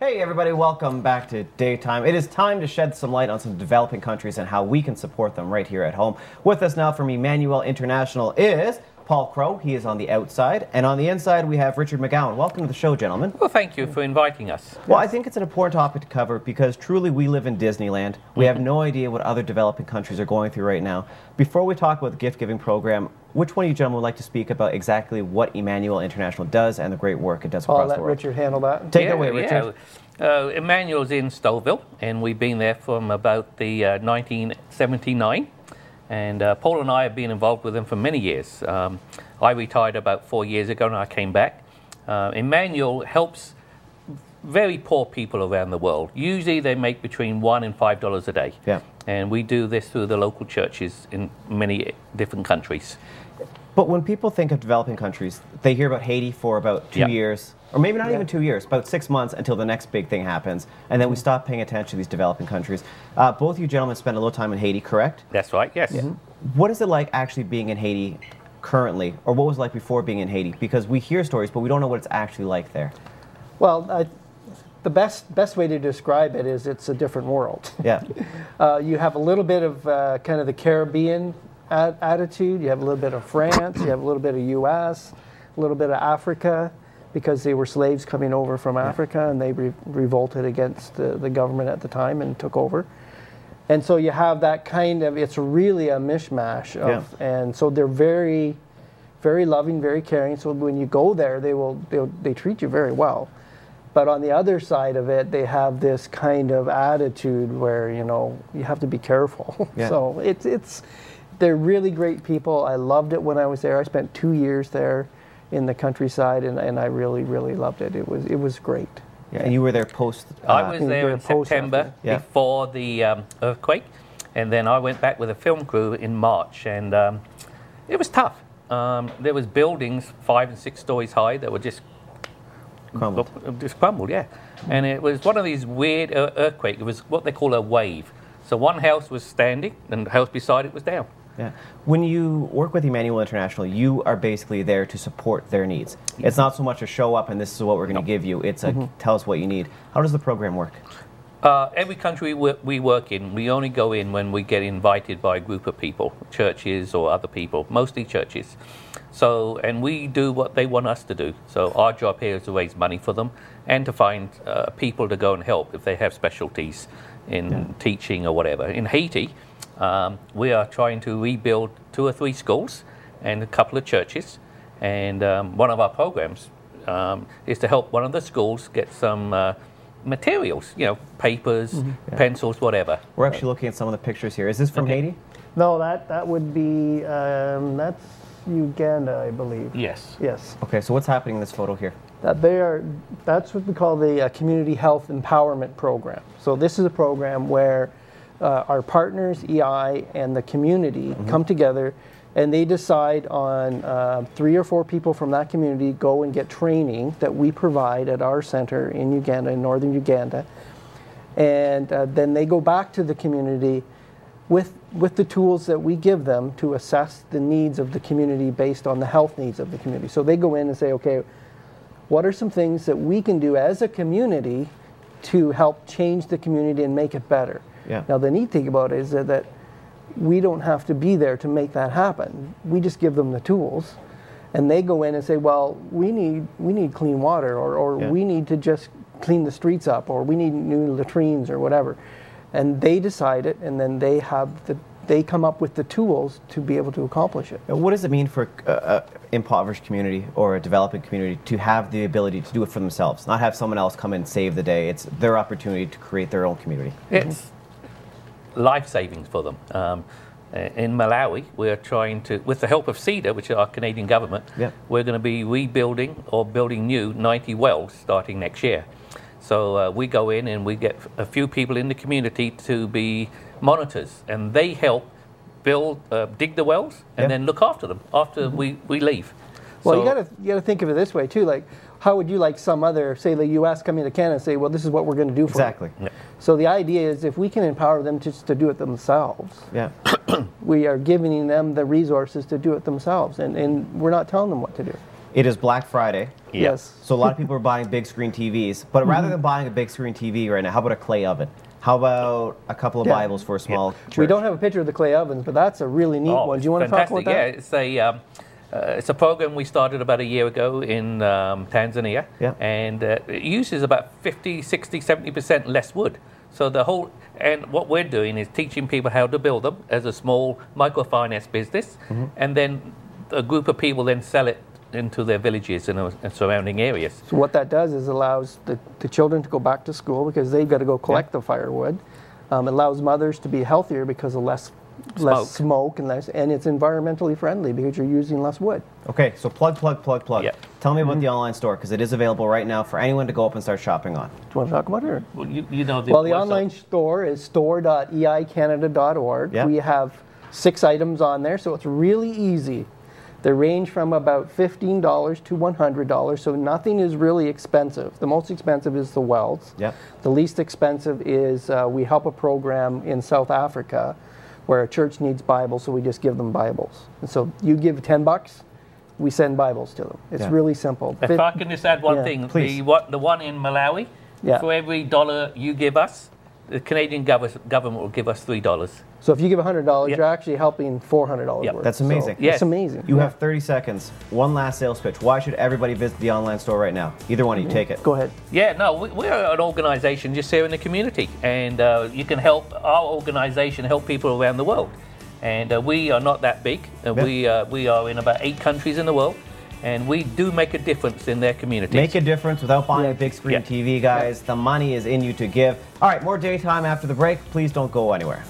Hey everybody, welcome back to Daytime. It is time to shed some light on some developing countries and how we can support them right here at home. With us now from Emmanuel International is Paul Crow. He is on the outside. And on the inside we have Richard McGowan. Welcome to the show, gentlemen. Well, thank you for inviting us. Well, I think it's an important topic to cover because truly we live in Disneyland. We have no idea what other developing countries are going through right now. Before we talk about the gift-giving program, which one of you gentlemen would like to speak about exactly what Emmanuel International does and the great work it does across the world? I'll let Richard handle that. Take it away, Richard. Emmanuel's in Stouffville, and we've been there from about the 1979. And Paul and I have been involved with them for many years. I retired about 4 years ago, and I came back. Emmanuel helps very poor people around the world. Usually they make between $1 and $5 a day. Yeah. And we do this through the local churches in many different countries. But when people think of developing countries, they hear about Haiti for about 2 years, or maybe not even 2 years, about 6 months until the next big thing happens, and then we stop paying attention to these developing countries. Both of you gentlemen spent a little time in Haiti, correct? That's right, yes. Yeah. What is it like actually being in Haiti currently, or what was it like before being in Haiti? Because we hear stories, but we don't know what it's actually like there. Well, the best way to describe it is it's a different world. Yeah. You have a little bit of kind of the Caribbean attitude. You have a little bit of France. You have a little bit of U.S., a little bit of Africa, because they were slaves coming over from Africa, and they revolted against the government at the time and took over. And so you have that kind of, it's really a mishmash of, and so they're very, very loving, very caring. So when you go there, they treat you very well. But on the other side of it, they have this kind of attitude where, you know, you have to be careful. Yeah. So they're really great people. I loved it when I was there. I spent 2 years there in the countryside, and I really, really loved it. It was great. Yeah, and you were there post... I was there in September before the earthquake, and then I went back with a film crew in March, and it was tough. There was buildings 5 and 6 stories high that were just crumbled, yeah. And it was one of these weird earthquakes. It was what they call a wave. So one house was standing, and the house beside it was down. Yeah. When you work with Emmanuel International, you are basically there to support their needs. It's not so much a show up and this is what we're going to give you. It's a tell us what you need. How does the program work? Every country we work in, we only go in when we get invited by a group of people, churches or other people, mostly churches. So, and we do what they want us to do. So our job here is to raise money for them and to find people to go and help if they have specialties in teaching or whatever. In Haiti, we are trying to rebuild 2 or 3 schools and a couple of churches. And one of our programs is to help one of the schools get some materials, you know, papers, pencils, whatever. We're actually looking at some of the pictures here. Is this from Haiti? No, that would be, that's Uganda, I believe. Yes. Yes. Okay, so what's happening in this photo here? That's what we call the Community Health Empowerment Program. So this is a program where our partners, EI, and the community come together, and they decide on 3 or 4 people from that community go and get training that we provide at our center in Uganda, in northern Uganda. And then they go back to the community with the tools that we give them to assess the needs of the community based on the health needs of the community. So they go in and say, okay, what are some things that we can do as a community to help change the community and make it better? Yeah. Now the neat thing about it is that we don't have to be there to make that happen. We just give them the tools, and they go in and say, well, we need clean water, or we need to just clean the streets up, or we need new latrines or whatever. And they decide it, and then they come up with the tools to be able to accomplish it. Now, what does it mean for an impoverished community or a developing community to have the ability to do it for themselves, not have someone else come and save the day? It's their opportunity to create their own community. It's life savings for them. In Malawi, we're trying to, with the help of CEDA, which is our Canadian government, we're going to be rebuilding or building new 90 wells starting next year. So we go in and we get a few people in the community to be monitors, and they help build, dig the wells, and then look after them after we leave. Well, so, you gotta think of it this way too. Like, how would you like some other, say, the U.S. come into Canada and say, well, this is what we're going to do for exactly. you. So the idea is, if we can empower them just to do it themselves, we are giving them the resources to do it themselves, and we're not telling them what to do. It is Black Friday. Yes. So a lot of people are buying big screen TVs. But rather than buying a big screen TV right now, how about a clay oven? How about a couple of Bibles for a small church? We don't have a picture of the clay ovens, but that's a really neat one. Do you want to talk about that? Yeah, it's a program we started about a year ago in Tanzania. Yeah. And it uses about 50, 60, 70% less wood. So and what we're doing is teaching people how to build them as a small microfinance business. And then a group of people then sell it into their villages and surrounding areas. So what that does is allows the children to go back to school because they've got to go collect the firewood. It allows mothers to be healthier because of less smoke and it's environmentally friendly because you're using less wood. Okay, so plug. Yeah. Tell me about the online store because it is available right now for anyone to go up and start shopping on. Do you want to talk about it? Or? Well, you know the online store is store.eicanada.org. Yep. We have 6 items on there, so it's really easy. They range from about $15 to $100, so nothing is really expensive. The most expensive is the wells. Yep. The least expensive is we help a program in South Africa where a church needs Bibles, so we just give them Bibles. And so you give $10, we send Bibles to them. It's really simple. If I can just add one thing, please. The one in Malawi, for every $1 you give us, the Canadian government will give us $3. So if you give $100, you're actually helping $400 worth. That's amazing. So It's amazing. You have 30 seconds. One last sales pitch. Why should everybody visit the online store right now? Either one of you, take it. Go ahead. Yeah, no, we're an organization just here in the community, and you can help our organization help people around the world. And we are not that big. We are in about 8 countries in the world, and we do make a difference in their communities. Make a difference without buying a big screen TV, guys. The money is in you to give. All right, more daytime after the break. Please don't go anywhere.